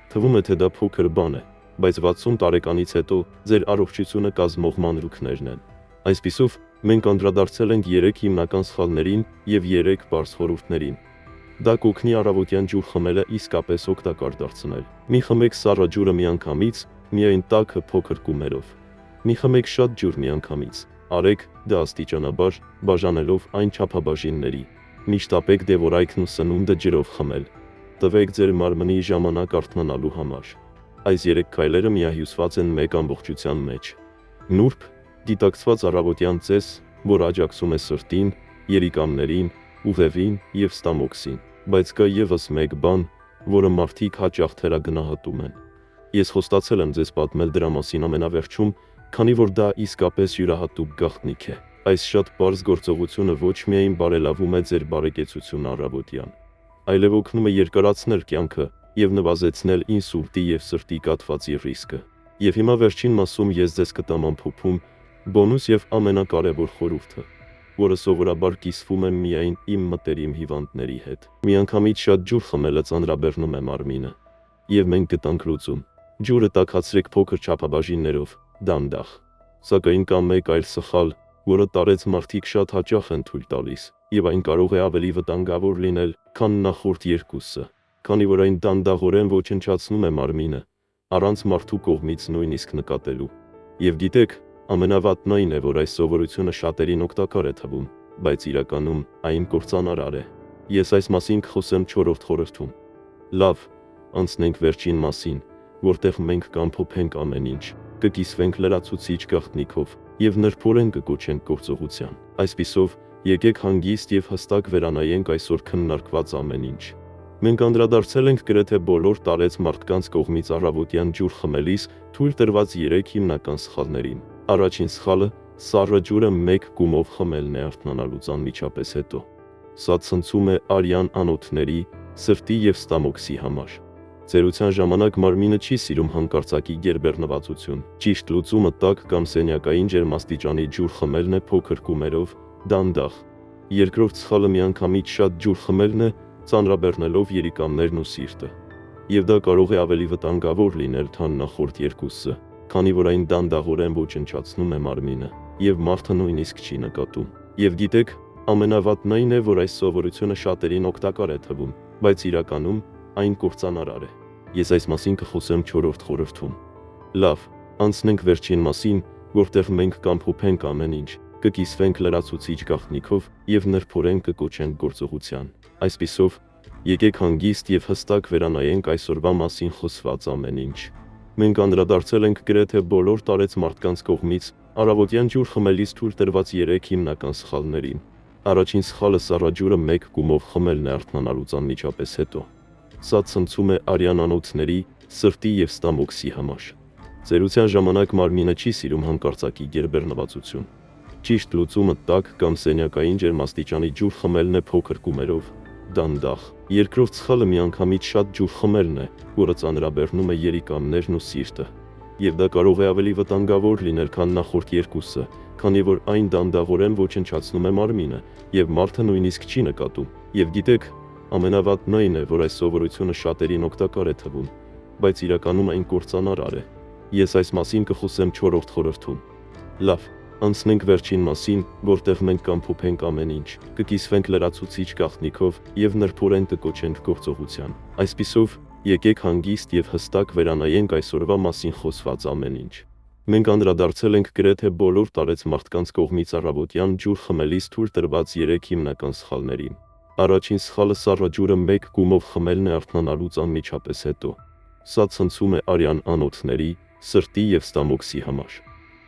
Speaker 1: Թվում է, թե դա փոքր բան է, բայց 60 տարեկանից հետո ձեր առողջությունը կազմող մանրուքներն են։ Այսպիսով, մենք անդրադարձել ենք 3 հիմնական սխալներին եւ 3 պարզ խորհուրդներին։ Դա կօգնի առավոտյան ջուր խմելը իսկապես օգտակար դարձնել։ Մի խմեք սառը ջուրը միանգամից, միայն տաքը փոքր կումերով։ Մի խմեք շատ ջուր միանգամից։ Արեք դա աստիճանաբար, բաժանելով այն չափաբաժինների։ Մի շտապեք դեղորայքն ու սնունդը ջրով խմել։ Տվեք ձեր մարմնի ժամանակ արթնանալու համար։ Այս 3 քայլերը միահյուսված են մեկ ամբողջության մեջ։ Նուրբ, դիտակցված առավոտյան ծես, որ աջակցում է սրտին, երիկամներին, ուղեղին եւ ստամոքսին։ Բայց կա եւս մեկ բան, որը մարդիկ հաճախ թերագնահատում են։ Ես խոստացել եմ ձեզ պատմել դրա մասին ամենավերջում, քանի որ դա իսկապես յուրահատուկ գաղտնիք է։ Այս շատ պարզ գործողությունը ոչ միայն բարելավում է ձեր բարեկեցությունը առավոտյան, այլև օգնում է երկարացնել կյանքը եւ նվազեցնել ինսուլտի եւ սրտի կաթվածի ռիսկը։ Եվ հիմա վերջին մասում ես ձեզ կտամ ամփոփում, բոնուս եւ ամենակարևոր խորհուրդը, որը սովորաբար կիսվում է միայն իմ մտերիմ հիվանդների հետ։ Միանգամից շատ ջուր խմելը ծանրաբեռնում է մարմինը։ Եվ մենք գտանք լուծում։ Ջուրը տաքացրեք փոքր չափաբաժիններով, դանդաղ։ Սակայն կա մեկ այլ սխալ, որը տարեց մարդիկ շատ հաճախ են թույլ տալիս, եւ այն կարող է ավելի վտանգավոր լինել, քան նախորդ երկուսը, քանի որ այն դանդաղորեն ոչնչացնում է մարմինը, առանց մարդու կողմից նույնիսկ նկատելու։ Եվ գիտեք, ամենավատն այն է, որ այս սովորությունը շատերին օգտակար է թվում, բայց իրականում այն կործանարար է։ Ես այս մասին կխոսեմ 4-րդ խորհրդում։ Լավ, անցնենք վերջին մասին, որտեղ մենք կամփոփենք ամեն ինչ, կկիսվենք լրացուցիչ գաղտնիքով եւ նրբորեն կկոչենք գործողության։ Այսպիսով, եկեք հանգիստ եւ հստակ վերանայենք այսօր քննարկված ամեն ինչ։ Մենք անդրադարձել ենք գրեթե բոլոր տարեց մարդկանց կողմից առավոտյան ջուր խմելիս թույլ տրված 3 հիմնական սխալներին։ Առաջին սխալը սառը ջուրը մեկ կումով խմելն է արթնանալուց անմիջապես հետո։ Սա ցնցում է արյան անոթների, սրտի եւ ստամոքսի համար։ Ծերության ժամանակ մարմինը չի սիրում հանկարծակի գերբեռնվածություն։ Ճիշտ լուծումը տաք կամ սենյակային ջերմաստիճանի ջուր խմելն է փոքր կումերով, դանդաղ։ Երկրորդ սխալը միանգամից շատ ջուր խմելն է, ծանրաբեռնելով երիկամներն ու սիրտը։ Եվ դա կարող է ավելի վտանգավոր լինել, քան նախորդ երկուսը, քանի որ այն դանդաղորեն ոչնչացնում է մարմինը, եւ մարդը նույնիսկ չի նկատում։ Եվ գիտեք, ամենավատն այն է, որ այս սովորությունը շատերին օգտակար է թվում, բայց իրականում այն կործանարար է։ Ես այս մասին կխոսեմ 4-րդ խորհրդում։ Լավ, անցնենք վերջին մասին, որտեղ մենք կամփոփենք ամեն ինչ, կկիսվենք լրացուցիչ գաղտնիքով եւ նրբորեն կկոչենք գործողության։ Այսպիսով, եկեք հանգիստ եւ հստակ վերանայենք այսօրվա մասին խոսված ամեն ինչ։ Մենք անդրադարձել ենք գրեթե բոլոր տարեց մարդկանց կողմից առավոտյան ջուր խմելիս թույլ տրված 3 հիմնական սխալներին։ Առաջին սխալը սառը ջուրը մեկ կումով խմելն է արթնանալուց անմիջապես հետո։ Սա ցնցում է արյան անոթների, սրտի եւ ստամոքսի համար։ Ծերության ժամանակ մարմինը չի սիրում հանկարծակի գերբեռնվածություն։ Ճիշտ լուծումը տաք կամ սենյակային ջերմաստիճանի ջուր խմելն է փոքր կումերով, դանդաղ։ Երկրորդ սխալը միանգամից շատ ջուր խմելն է, որը ծանրաբեռնում է երիկամներն ու սիրտը։ Եվ դա կարող է ավելի վտանգավոր լինել, քան նախորդ երկուսը, քանի որ այն դանդաղորեն ոչնչացնում է մարմինը, եւ մարդը նույնիսկ չի նկատում։ Եվ գիտեք, ամենավատն այն է, որ այս սովորությունը շատերին օգտակար է թվում, բայց իրականում այն կործանարար է։ Ես այս մասին կխոսեմ 4-րդ խորհրդում։ Լավ, անցնենք վերջին մասին, որտեղ մենք կամփոփենք ամեն ինչ, կկիսվենք լրացուցիչ գաղտնիքով եւ նրբորեն կկոչենք գործողության։ Այսպիսով, եկեք հանգիստ եւ հստակ վերանայենք այսօրվա մասին խոսված ամեն ինչ։ Մենք անդրադարձել ենք գրեթե բոլոր տարեց մարդկանց կողմից առավոտյան ջուր խմելիս թույլ տրված 3 հիմնական սխալներին։ Առաջին սխալը սառը ջուրը մեկ կումով խմելն է արթնանալուց անմիջապես հետո։ Սա ցնցում է արյան անոթների, սրտի եւ ստամոքսի համար։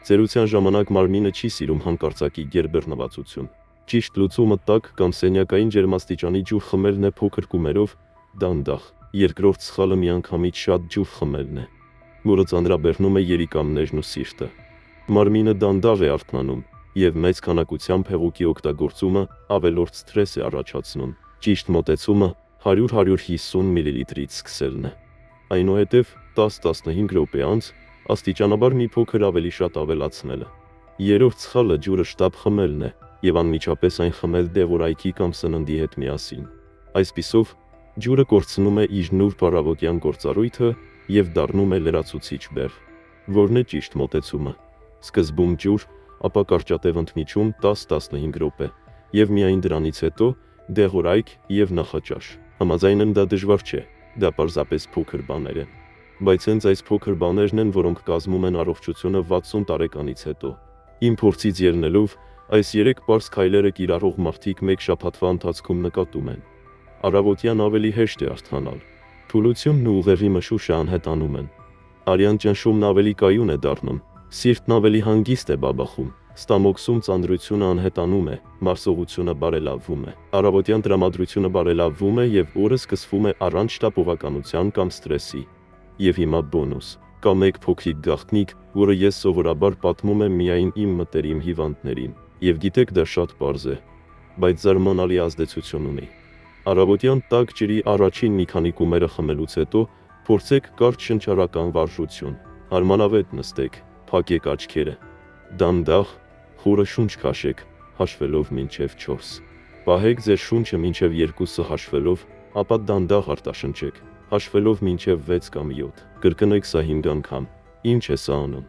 Speaker 1: Ծերության ժամանակ մարմինը չի սիրում հանկարծակի գերբեռնվածություն։ Ճիշտ լուծումը տաք կամ սենյակային ջերմաստիճանի ջուր խմելն է փոքր կումերով, դանդաղ։ Երկրորդ սխալը միանգամից շատ ջուր խմելն է, որը ծանրաբեռնում է երիկամներն ու սիրտը։ Մարմինը դանդաղ է արթնանում, եւ մեծ քանակությամբ հեղուկի օգտագործումը ավելորդ սթրես է առաջացնում։ Ճիշտ մոտեցումը 100-150 մլ-ից սկսելն է։ Այնուհետև 10-15 րոպե անց աստիճանաբար մի փոքր ավելի շատ ավելացնելը։ Երրորդ սխալը ջուրը շտապ խմելն է եւ անմիջապես այն խմել դեղորայքի կամ սննդի հետ միասին։ Այսպիսով, ջուրը կորցնում է իր նուրբ առավոտյան գործառույթը եւ դառնում է լրացուցիչ բեռ։ Որն է ճիշտ մոտեցումը։ Սկզբում ջուր, ապա կարճատև ընդմիջում 10-15 րոպե, եւ միայն դրանից հետո դեղորայք եւ նախաճաշ։ Համաձայն եմ, դա դժվար չէ, դա պարզապես փոքր բաներ են։ Բայց հենց այս փոքր բաներն են, որոնք կազմում են առողջությունը 60 տարեկանից հետո։ Իմ փորձից ելնելով, այս 3 պարզ քայլերը կիրառող մարդիկ մեկ շաբաթվա ընթացքում նկատում են։ Առավոտյան ավելի հեշտ է արթնանալ։ Թուլությունն ու ուղեղի մշուշը անհետանում են։ Արյան ճնշումն ավելի կայուն է դառնում, սիրտն ավելի հանգիստ է բաբախում, ստամոքսում ծանրությունը անհետանում է, մարսողությունը բարելավվում է, առավոտյան տրամադրությունը բարելավվում է եւ օրը սկսվում է առանց շտապողականության կամ սթրեսի։ Եվ հիմա բոնուս։ Կա մեկ փոքրիկ գաղտնիք, որը ես սովորաբար պատմում եմ միայն իմ մտերիմ հիվանդներին, եւ գիտեք, դա շատ պարզ է, բայց զարմանալի ազդեցություն ունի։ Առավոտյան տաք ջրի առաջին մի քանի կումերը խմելուց հետո փորձեք կարճ շնչառական վարժություն։ Հարմարավետ նստեք, փակեք աչքերը, դանդաղ, խորը շունչ քաշեք, հաշվելով մինչև 4։ Պահեք ձեր շունչը մինչև 2-ը հաշվելով, ապա դանդաղ արտաշնչեք, հաշվելով մինչև 6 կամ 7։ Կրկնեք սա 5 անգամ։ Ինչ է սա անում։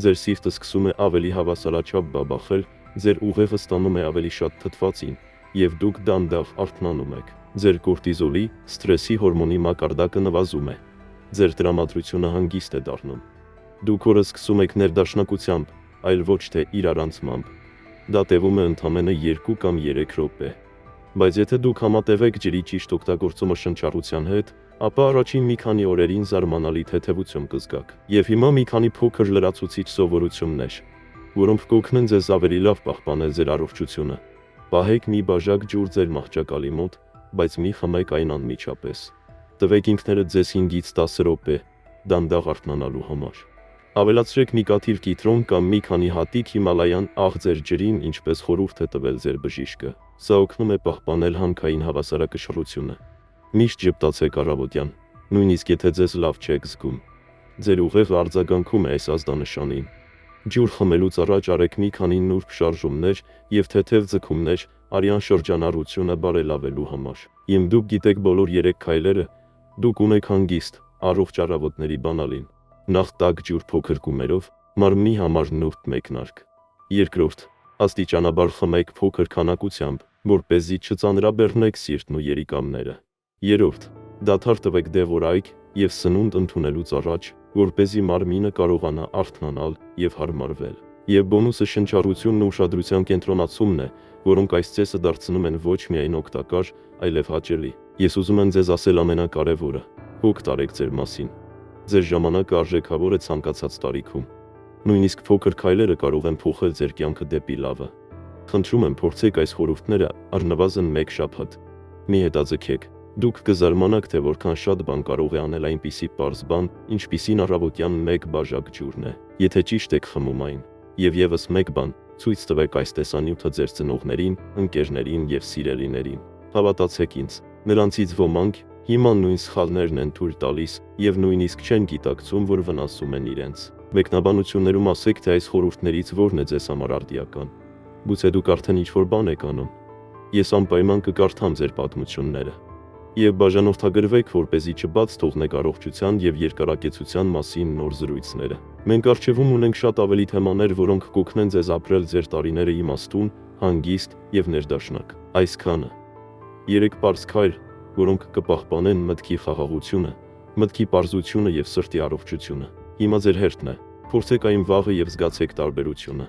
Speaker 1: Ձեր սիրտը սկսում է ավելի հավասարաչափ բաբախել, ձեր ուղեղը ստանում է ավելի շատ թթվածին, եւ դուք դանդաղ արթնանում եք։ Ձեր կորտիզոլի, սթրեսի հորմոնի մակարդակը նվազում է։ Ձեր տրամադրությունը հանգիստ է դառնում։ Դուք օրը սկսում եք ներդաշնակությամբ, այլ ոչ թե իրարանցմամբ։ Դա տևում է ընդամենը 2 կամ 3 րոպե։ Բայց եթե դուք համատեղեք ջրի ճիշտ օգտագործումը շնչառության հետ, ապա առաջին մի քանի օրերին զարմանալի թեթևություն կզգաք։ Եվ հիմա մի քանի փոքր լրացուցիչ սովորություններ, որոնք կօգնեն ձեզ ավելի լավ պահպանել ձեր առողջությունը։ Պահեք մի բաժակ ջուր ձեր մահճակալի մոտ, բայց մի խմեք այն անմիջապես։ Տվեք ինքներդ ձեզ 5-ից 10 րոպե դանդաղ արթնանալու համար։ Ավելացրեք մի կաթիլ կիտրոն կամ մի քանի հատիկ հիմալայան աղ ձեր ջրին, ինչպես խորհուրդ է տվել ձեր բժիշկը։ Սա օգնում է պահպանել հանքային հավասարակշռությունը։ Միշտ ժպտացեք առավոտյան, նույնիսկ եթե ձեզ լավ չեք զգում։ Ձեր ուղեղը արձագանքում է այս ազդանշանին։ Ջուր խմելուց առաջ արեք մի քանի նուրբ շարժումներ եւ թեթև ձգումներ արյան շրջանառությունը բարելավելու համար։ Եվ դուք գիտեք բոլոր 3 քայլերը, դուք ունեք հանգիստ, առողջ առավոտների բանալին։ Նախ տաք ջուր փոքր կումերով, մարմնի համար նուրբ մեկնարկ։ Երկրորդ, աստիճանաբար խմեք փոքր քանակությամբ, որպեսզի չծանրաբեռնեք սիրտն ու երիկամները։ Երրորդ, դադար տվեք դեղորայք եւ սնունդ ընդունելուց առաջ, որպեսզի մարմինը կարողանա արթնանալ եւ հարմարվել։ Եվ բոնուսը շնչառությունն ու ուշադրության կենտրոնացումն է, որոնք այս ծեսը դարձնում են ոչ միայն օգտակար, այլև հաճելի։ Ես ուզում եմ ձեզ ասել ամենակարևորը՝ հոգ տարեք ձեր մասին։ Ձեր ժամանակը արժեքավոր է ցանկացած տարիքում։ Նույնիսկ փոքր քայլերը կարող են փոխել ձեր կյանքը դեպի լավը։ Խնդրում եմ, փորձեք այս խորհուրդները առնվազն 1 շաբաթ։ Մի հետաձգեք։ Դուք կզարմանաք, թե որքան շատ բան կարող է անել այնպիսի պարզ բան, ինչպիսին առավոտյան 1 բաժակ ջուրն է, եթե ճիշտ եք խմում այն։ Եվ եւս 1 բան, ցույց տվեք այս տեսանյութը ձեր ծնողներին, ընկերներին եւ սիրելիներին։ Հավատացեք ինձ, նրանցից ոմանք հիմա նույն սխալներն են թույլ տալիս եւ նույնիսկ չեն գիտակցում, որ վնասում են իրենց։ Մեկնաբանություններում ասեք, թե այս խորհուրդներից որն է ձեզ համար արդիական։ Գուցե դուք արդեն ինչ-որ բան եք անում։ Ես անպայման կկարդամ ձեր պատմությունները։ Եվ բաժանորդագրվեք, որպեսզի չբաց թողնեք առողջության եւ երկարակեցության մասին նոր զրույցները։ Մենք առջևում ունենք շատ ավելի թեմաներ, որոնք կօգնեն ձեզ ապրել ձեր տարիները իմաստուն, հանգիստ եւ ներդաշնակ։ Այսքանը։ 3 պարզ քայլ, որոնք կպահպանեն մտքի խաղաղությունը, մտքի պարզությունը եւ սրտի առողջությունը։ Հիմա ձեր հերթն է։ Փորձեք այն վաղը եւ զգացեք տարբերությունը։